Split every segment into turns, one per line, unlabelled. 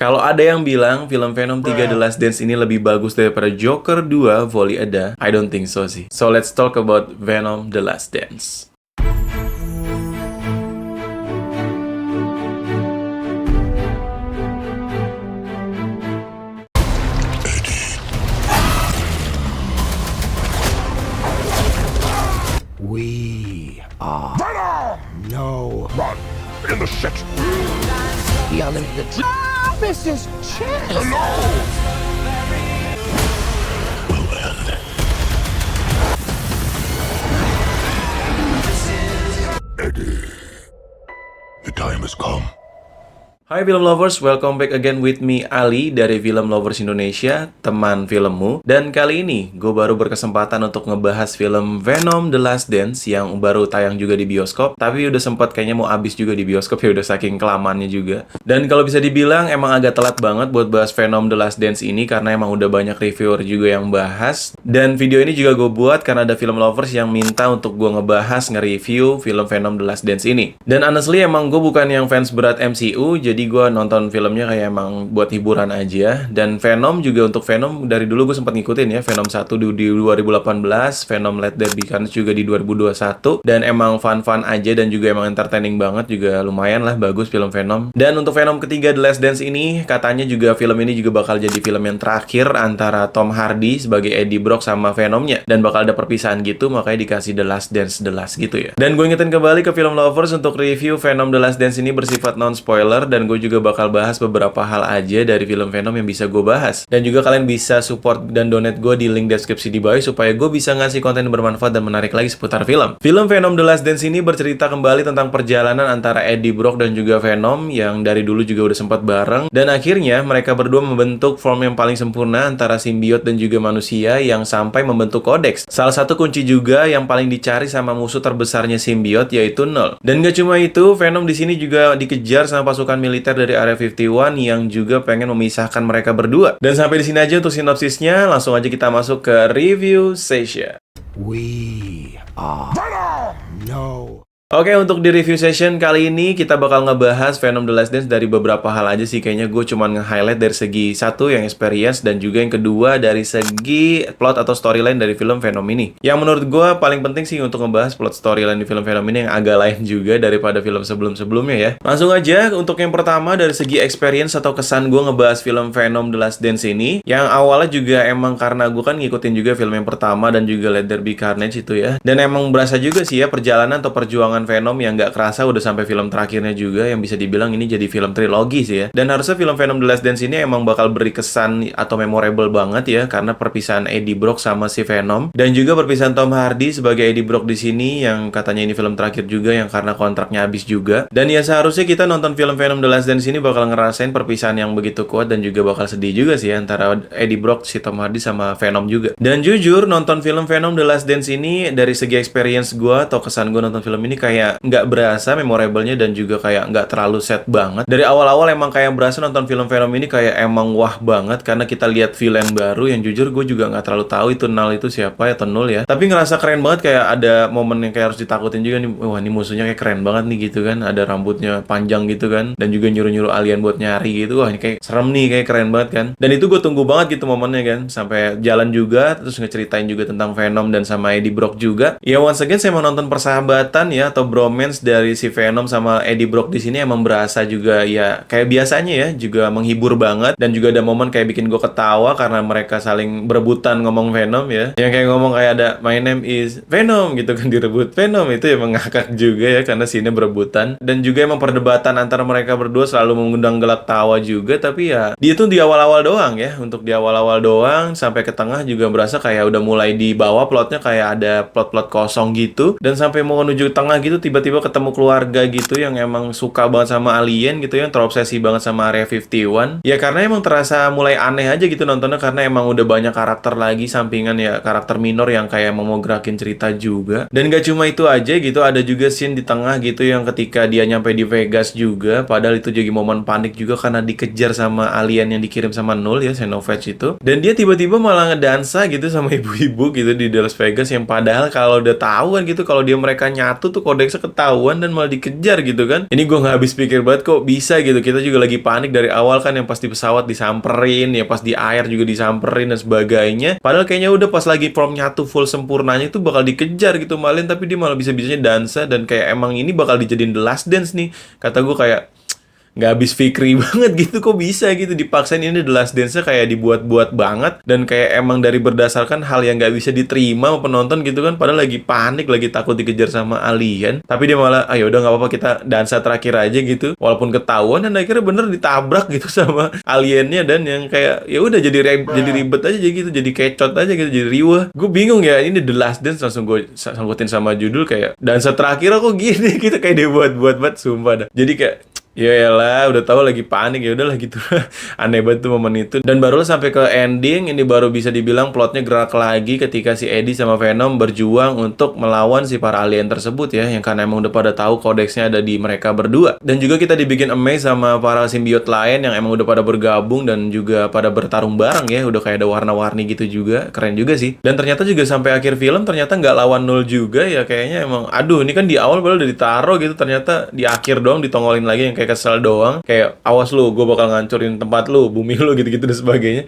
Kalau ada yang bilang film Venom 3 The Last Dance ini lebih bagus daripada Joker 2 Volley Ada, I don't think so sih. So let's talk about Venom The Last Dance.
We are Venom! No.
Run! In the shit!
The unlimited Mrs. Chance!
Hello! Will end. Eddie. The time has come.
Hai film lovers, welcome back again with me Ali dari Film Lovers Indonesia, teman filmmu. Dan kali ini gue baru berkesempatan untuk ngebahas film Venom The Last Dance yang baru tayang juga di bioskop. Tapi udah sempat kayaknya mau habis juga di bioskop ya, udah saking kelamannya juga. Dan kalau bisa dibilang emang agak telat banget buat bahas Venom The Last Dance ini karena emang udah banyak reviewer juga yang bahas. Dan video ini juga gue buat karena ada film lovers yang minta untuk gue ngebahas, nge-review film Venom The Last Dance ini. Dan honestly emang gue bukan yang fans berat MCU, jadi gue nonton filmnya kayak emang buat hiburan aja. Dan Venom juga, untuk Venom dari dulu gue sempat ngikutin ya, Venom 1 di 2018, Venom Let There Be Carnage juga di 2021, dan emang fun-fun aja dan juga emang entertaining banget, juga lumayan lah bagus film Venom. Dan untuk Venom ketiga The Last Dance ini katanya juga film ini juga bakal jadi film yang terakhir antara Tom Hardy sebagai Eddie Brock sama Venomnya, dan bakal ada perpisahan gitu, makanya dikasih The Last Dance The Last gitu ya. Dan gue ingetin kembali ke film lovers untuk review Venom The Last Dance ini bersifat non-spoiler, dan gue juga bakal bahas beberapa hal aja dari film Venom yang bisa gue bahas. Dan juga kalian bisa support dan donate gue di link deskripsi di bawah supaya gue bisa ngasih konten bermanfaat dan menarik lagi seputar film. Film Venom The Last Dance ini bercerita kembali tentang perjalanan antara Eddie Brock dan juga Venom yang dari dulu juga udah sempat bareng, dan akhirnya mereka berdua membentuk form yang paling sempurna antara simbiot dan juga manusia yang sampai membentuk Codex. Salah satu kunci juga yang paling dicari sama musuh terbesarnya simbiot yaitu Null. Dan gak cuma itu, Venom di sini juga dikejar sama pasukan militer dari Area 51 yang juga pengen memisahkan mereka berdua. Dan sampai di sini aja untuk sinopsisnya, langsung aja kita masuk ke review session.
We are
Venom!
no.
Oke, untuk di review session kali ini kita bakal ngebahas Venom The Last Dance dari beberapa hal aja sih. Kayaknya gue cuman nge-highlight dari segi satu yang experience, dan juga yang kedua dari segi plot atau storyline dari film Venom ini. Yang menurut gue paling penting sih untuk ngebahas plot storyline di film Venom ini yang agak lain juga daripada film sebelum-sebelumnya ya. Langsung aja untuk yang pertama dari segi experience atau kesan gue ngebahas film Venom The Last Dance ini. Yang awalnya juga emang karena gue kan ngikutin juga film yang pertama dan juga Let There Be Carnage itu ya. Dan emang berasa juga sih ya perjalanan atau perjuangan Venom yang nggak kerasa udah sampai film terakhirnya juga, yang bisa dibilang ini jadi film trilogi sih ya. Dan harusnya film Venom The Last Dance ini emang bakal beri kesan atau memorable banget ya, karena perpisahan Eddie Brock sama si Venom, dan juga perpisahan Tom Hardy sebagai Eddie Brock di sini yang katanya ini film terakhir juga, yang karena kontraknya habis juga. Dan ya seharusnya kita nonton film Venom The Last Dance ini bakal ngerasain perpisahan yang begitu kuat, dan juga bakal sedih juga sih ya, antara Eddie Brock, si Tom Hardy sama Venom juga. Dan jujur nonton film Venom The Last Dance ini dari segi experience gue atau kesan gue nonton film ini kayak nggak berasa memorable-nya, dan juga kayak nggak terlalu set banget. Dari awal-awal emang kayak berasa nonton film Venom ini kayak emang wah banget, karena kita lihat villain baru yang jujur gue juga nggak terlalu tahu itu Null itu siapa ya, atau Null ya. Tapi ngerasa keren banget, kayak ada momen yang kayak harus ditakutin juga nih. Wah, ini musuhnya kayak keren banget nih gitu kan. Ada rambutnya panjang gitu kan, dan juga nyuruh-nyuruh alien buat nyari gitu. Wah, ini kayak serem nih, kayak keren banget kan. Dan itu gue tunggu banget gitu momennya kan, sampai jalan juga, terus ngeceritain juga tentang Venom dan sama Eddie Brock juga. Ya once again saya mau nonton persahabatan ya, atau bromance dari si Venom sama Eddie Brock di sini emang berasa juga ya kayak biasanya ya, juga menghibur banget, dan juga ada momen kayak bikin gue ketawa karena mereka saling berebutan ngomong Venom ya, yang kayak ngomong kayak ada my name is Venom gitu kan, direbut Venom, itu emang ngakak juga ya karena sini berebutan. Dan juga emang perdebatan antara mereka berdua selalu mengundang gelak tawa juga, tapi ya dia tuh di awal-awal doang ya, untuk di awal-awal doang, sampai ke tengah juga berasa kayak udah mulai dibawa plotnya, kayak ada plot-plot kosong gitu, dan sampai mau menuju tengah gitu tiba-tiba ketemu keluarga gitu yang emang suka banget sama alien gitu, yang terobsesi banget sama Area 51. Ya karena emang terasa mulai aneh aja gitu nontonnya, karena emang udah banyak karakter lagi sampingan ya, karakter minor yang kayak mau gerakin cerita juga. Dan gak cuma itu aja gitu, ada juga scene di tengah gitu yang ketika dia nyampe di Vegas juga, padahal itu jadi momen panik juga karena dikejar sama alien yang dikirim sama Null ya, Xenophage itu. Dan dia tiba-tiba malah ngedansa gitu sama ibu-ibu gitu di Las Vegas, yang padahal kalau udah tahu kan gitu kalau dia mereka nyatu tuh kodeksnya ketahuan dan malah dikejar gitu kan. Ini gue nggak habis pikir banget kok bisa gitu. Kita juga lagi panik dari awal kan, yang pas di pesawat disamperin, ya pas di air juga disamperin dan sebagainya. Padahal kayaknya udah pas lagi prom nyatu full sempurnanya itu bakal dikejar gitu malin, tapi dia malah bisa-bisanya dansa dan kayak emang ini bakal dijadiin The Last Dance nih. Kata gue kayak nggak habis fikri banget gitu, kok bisa gitu dipaksain ini The Last Dance-nya kayak dibuat-buat banget dan kayak emang dari berdasarkan hal yang nggak bisa diterima sama penonton gitu kan, padahal lagi panik, lagi takut dikejar sama alien, tapi dia malah ayo udah nggak apa-apa kita dansa terakhir aja gitu walaupun ketahuan, dan akhirnya bener ditabrak gitu sama aliennya, dan yang kayak ya udah jadi ribet aja gitu, jadi kecot aja gitu, jadi riwah. Gue bingung ya, ini The Last Dance langsung gue sangkutin sama judul kayak dansa terakhir kok gini gitu, kayak dibuat-buat banget sumpah dah. Jadi kayak ya lah, udah tahu lagi panik, ya udahlah gitu. Aneh banget tuh momen itu. Dan baru sampai ke ending, ini baru bisa dibilang plotnya gerak lagi ketika si Eddie sama Venom berjuang untuk melawan si para alien tersebut ya, yang karena emang udah pada tahu kodeksnya ada di mereka berdua. Dan juga kita dibikin amazed sama para simbiot lain yang emang udah pada bergabung dan juga pada bertarung bareng ya, udah kayak ada warna-warni gitu juga, keren juga sih. Dan ternyata juga sampai akhir film ternyata nggak lawan nol juga ya, kayaknya emang aduh ini kan di awal baru udah ditaruh gitu, ternyata di akhir doang ditongolin lagi yang kayak kesel doang, kayak awas lu, gue bakal ngancurin tempat lu, bumi lu gitu-gitu dan sebagainya.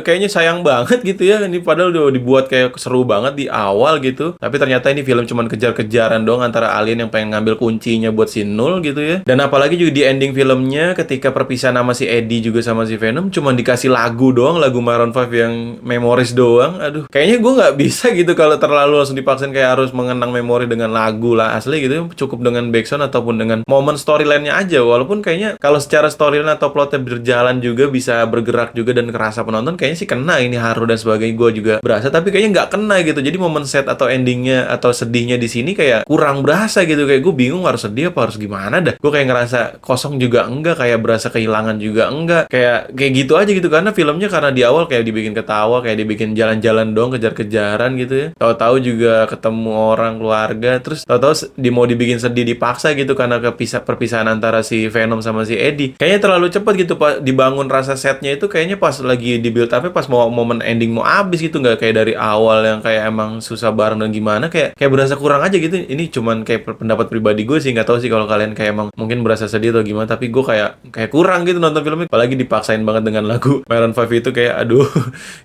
Kayaknya sayang banget gitu ya. Ini padahal udah dibuat kayak seru banget di awal gitu. Tapi ternyata ini film cuman kejar-kejaran doang antara alien yang pengen ngambil kuncinya buat si Null gitu ya. Dan apalagi juga di ending filmnya ketika perpisahan sama si Eddie juga sama si Venom cuman dikasih lagu doang, lagu Maroon 5 yang Memories doang. Aduh, kayaknya gue nggak bisa gitu kalau terlalu langsung dipaksain kayak harus mengenang memori dengan lagu lah asli gitu. Cukup dengan backsound ataupun dengan momen storyline-nya aja. Walaupun kayaknya kalau secara storyline atau plotnya berjalan juga bisa bergerak juga dan kerasa penonton, kayaknya sih kena ini haru dan sebagainya, gue juga berasa, tapi kayaknya nggak kena gitu. Jadi momen set atau endingnya atau sedihnya di sini kayak kurang berasa gitu, kayak gue bingung harus sedih apa harus gimana dah. Gue kayak ngerasa kosong juga enggak, kayak berasa kehilangan juga enggak, kayak gitu aja gitu. Karena filmnya karena di awal kayak dibikin ketawa, kayak dibikin jalan-jalan dong, kejar-kejaran gitu ya, tahu-tahu juga ketemu orang keluarga, terus tahu-tahu mau dibikin sedih dipaksa gitu karena perpisahan antara si Venom sama si Eddie. Kayaknya terlalu cepat gitu pak dibangun rasa setnya itu, kayaknya pas lagi di build up pas mau momen ending mau habis gitu, nggak kayak dari awal yang kayak emang susah bareng dan gimana, kayak berasa kurang aja gitu. Ini cuman kayak pendapat pribadi gue sih, nggak tahu sih kalau kalian kayak emang mungkin berasa sedih atau gimana, tapi gue kayak kurang gitu nonton filmnya, apalagi dipaksain banget dengan lagu Maroon 5 itu, kayak aduh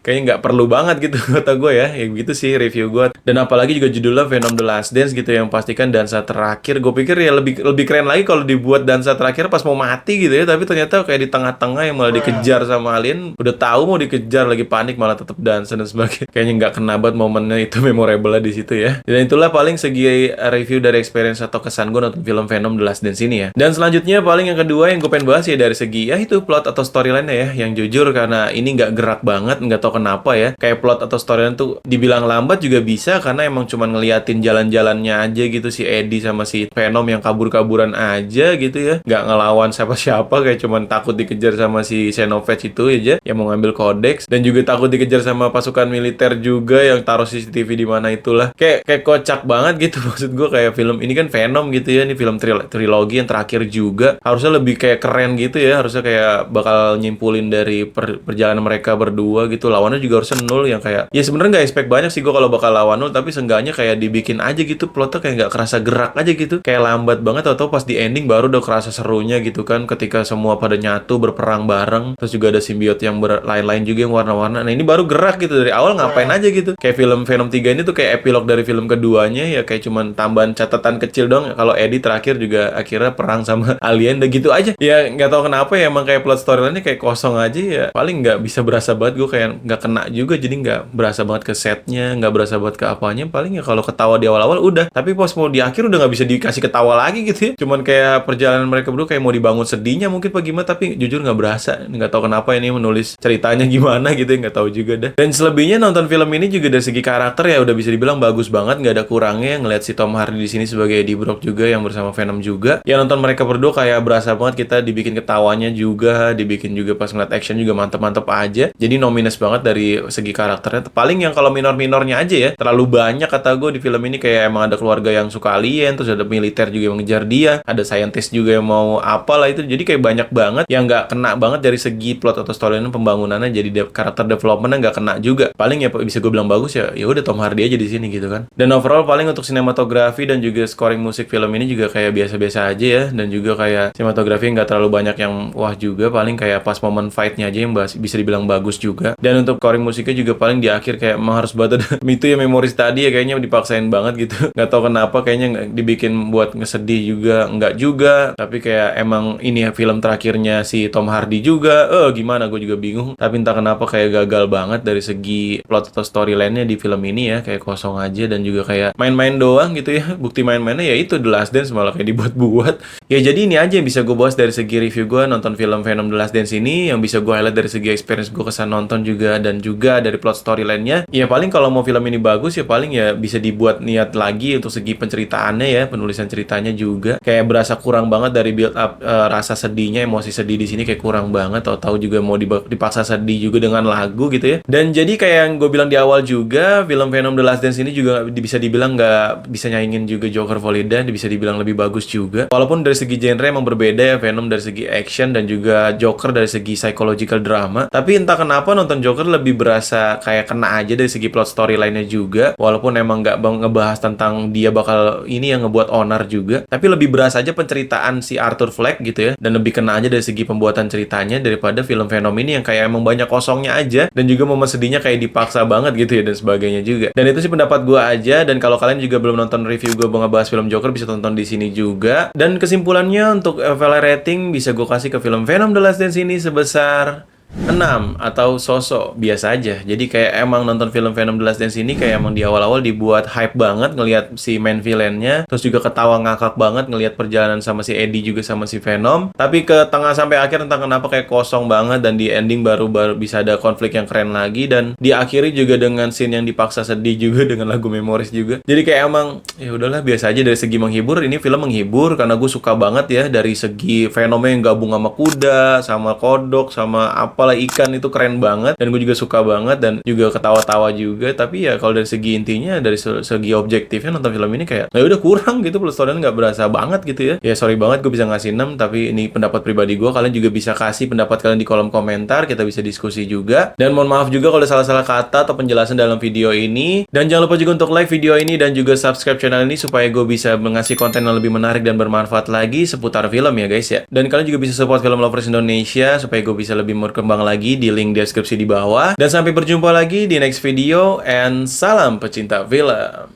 kayaknya nggak perlu banget gitu kata gue ya. Ya gitu sih review gue. Dan apalagi juga judulnya Venom The Last Dance gitu, yang pastikan dansa terakhir. Gue pikir ya lebih keren lagi kalau dibuat dansa terakhir pas mau mati gitu ya, tapi ternyata kayak di tengah-tengah yang malah dikejar sama alien, udah tahu mau dikejar lagi panik malah tetap dansa dan sebagainya. Kayaknya nggak kena banget momennya itu, memorable lah di situ ya. Dan itulah paling segi review dari experience atau kesan gue nonton film Venom The Last Dance ini ya. Dan selanjutnya paling yang kedua yang gue pengen bahas ya dari segi ya itu plot atau storyline ya, yang jujur karena ini nggak gerak banget, nggak tahu kenapa ya. Kayak plot atau storyline tuh dibilang lambat juga bisa karena emang cuma ngeliatin jalan-jalannya aja gitu, si Eddie sama si Venom yang kabur-kaburan aja gitu ya, nggak ngelawan siapa-siapa, kayak cuman takut dikejar sama si Xenophage itu aja yang mau ngambil kodeks, dan juga takut dikejar sama pasukan militer juga yang taruh CCTV di mana itulah. Kayak kocak banget gitu. Maksud gue kayak film ini kan Venom gitu ya, ini film trilogi yang terakhir juga, harusnya lebih kayak keren gitu ya, harusnya kayak bakal nyimpulin dari perjalanan mereka berdua gitu. Lawannya juga harusnya Null yang kayak ya sebenarnya nggak expect banyak sih gue kalau bakal lawan Null, tapi seenggaknya kayak dibikin aja gitu plotnya, kayak nggak kerasa gerak aja gitu, kayak lambat banget, atau pas di ending baru udah kerasa serunya gitu kan, ketika semua pada nyatu berperang bareng, terus juga ada simbiot yang lain-lain juga yang warna-warna. Nah ini baru gerak gitu, dari awal ngapain aja gitu. Kayak film Venom 3 ini tuh kayak epilog dari film keduanya ya, kayak cuman tambahan catatan kecil dong kalau Eddie terakhir juga akhirnya perang sama alien dan gitu aja ya. Nggak tahu kenapa ya, emang kayak plot storyline-nya kayak kosong aja ya, paling nggak bisa berasa banget. Gue kayak nggak kena juga, jadi nggak berasa banget ke setnya, nggak berasa banget ke apanya. Paling ya kalau ketawa di awal-awal udah, tapi pas mau di akhir udah nggak bisa dikasih ketawa lagi gitu ya. Cuman kayak perjalanan mereka berdua kayak mau dibangun sedihnya mungkin apa gimana, tapi jujur nggak berasa. Nggak tahu kenapa ini menulis ceritanya gimana gitu ya, nggak tahu juga dah. Dan selebihnya nonton film ini juga dari segi karakter ya udah bisa dibilang bagus banget, nggak ada kurangnya. Ngeliat si Tom Hardy di sini sebagai Eddie Brock juga yang bersama Venom juga, ya nonton mereka berdua kayak berasa banget kita dibikin ketawanya juga, dibikin juga pas ngeliat action juga mantep-mantep aja. Jadi no minus banget dari segi karakternya. Paling yang kalau minor-minornya aja ya, terlalu banyak kata gue di film ini, kayak emang ada keluarga yang suka alien, terus ada militer juga yang mengejar dia, ada scientist juga yang mau apalah itu. Jadi kayak banyak banget yang nggak kena banget dari segi plot atau storyline pembangunan pembangunannya jadi karakter developmentnya nggak kena juga. Paling ya bisa gue bilang bagus ya udah Tom Hardy aja di sini gitu kan. Dan overall paling untuk sinematografi dan juga scoring musik film ini juga kayak biasa-biasa aja ya, dan juga kayak sinematografi nggak terlalu banyak yang wah juga, paling kayak pas momen fight-nya aja yang bisa dibilang bagus juga. Dan untuk scoring musiknya juga paling di akhir kayak emang harus banget itu ya Memories tadi ya kayaknya dipaksain banget gitu. Nggak tahu kenapa kayaknya nggak dibikin buat ngesedih juga, nggak juga, tapi kayak emang ini ya film terakhirnya si Tom Hardy juga. Gimana gue juga bingung, tapi entah kenapa kayak gagal banget dari segi plot atau storyline-nya di film ini ya, kayak kosong aja dan juga kayak main-main doang gitu ya. Bukti main-mainnya ya itu The Last Dance malah kayak dibuat-buat. Ya jadi ini aja yang bisa gue bahas dari segi review gue nonton film Venom The Last Dance ini, yang bisa gue highlight dari segi experience gue kesan nonton juga, dan juga dari plot storyline-nya. Ya paling kalau mau film ini bagus ya paling ya bisa dibuat niat lagi untuk segi penceritaannya ya, penulisan ceritanya juga. Kayak berasa kurang banget dari build up rasa sedihnya, emosi sedih di sini kayak kurang banget. Tahu-tahu juga mau dipaksa sedih juga dengan lagu gitu ya. Dan jadi kayak yang gue bilang di awal juga, film Venom The Last Dance ini juga bisa dibilang nggak bisa nyaingin juga Joker Volida, bisa dibilang lebih bagus juga. Walaupun dari segi genre emang berbeda ya, Venom dari segi action dan juga Joker dari segi psychological drama. Tapi entah kenapa nonton Joker lebih berasa kayak kena aja dari segi plot storyline-nya juga. Walaupun emang nggak ngebahas tentang dia bakal ini yang ngebuat onar juga, tapi lebih berasa aja penceritaan si Arthur Fleck gitu ya, dan lebih kena aja dari segi pembuatan ceritanya daripada film Venom ini yang kayak emang banyak kosongnya aja, dan juga momen sedihnya kayak dipaksa banget gitu ya, dan sebagainya juga. Dan itu sih pendapat gue aja, dan kalau kalian juga belum nonton review gue ngebahas film Joker, bisa tonton di sini juga. Dan kesimpulannya untuk value rating bisa gue kasih ke film Venom The Last Dance ini sebesar 6 atau sosok biasa aja. Jadi kayak emang nonton film Venom The Last Dance ini kayak emang di awal-awal dibuat hype banget ngelihat si main villain-nya, terus juga ketawa ngakak banget ngelihat perjalanan sama si Eddie juga sama si Venom. Tapi ke tengah sampai akhir entah kenapa kayak kosong banget, dan di ending baru bisa ada konflik yang keren lagi, dan diakhiri juga dengan scene yang dipaksa sedih juga dengan lagu Memories juga. Jadi kayak emang ya udahlah biasa aja. Dari segi menghibur, ini film menghibur karena gue suka banget ya dari segi Venomnya yang gabung sama kuda, sama kodok, sama apalah ikan, itu keren banget, dan gue juga suka banget, dan juga ketawa-tawa juga. Tapi ya kalau dari segi intinya, dari segi objektifnya nonton film ini kayak ya udah kurang gitu, plus story nggak berasa banget gitu ya. Ya sorry banget gue bisa ngasih 6, tapi ini pendapat pribadi gue. Kalian juga bisa kasih pendapat kalian di kolom komentar, kita bisa diskusi juga. Dan mohon maaf juga kalau ada salah-salah kata atau penjelasan dalam video ini. Dan jangan lupa juga untuk like video ini dan juga subscribe channel ini supaya gue bisa mengasih konten yang lebih menarik dan bermanfaat lagi seputar film ya guys ya. Dan kalian juga bisa support Film Lovers Indonesia supaya gue bisa lebih berkembang lagi di link deskripsi di bawah. Dan sampai berjumpa lagi di next video, and salam pecinta film.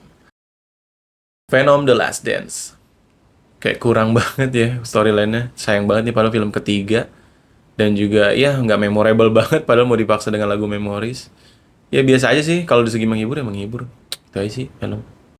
Venom The Last Dance. Kayak kurang banget ya storyline-nya. Sayang banget nih padahal film ketiga. Dan juga ya nggak memorable banget padahal mau dipaksa dengan lagu Memories. Ya biasa aja sih, kalau dari segi menghibur ya menghibur. Itu aja sih Venom.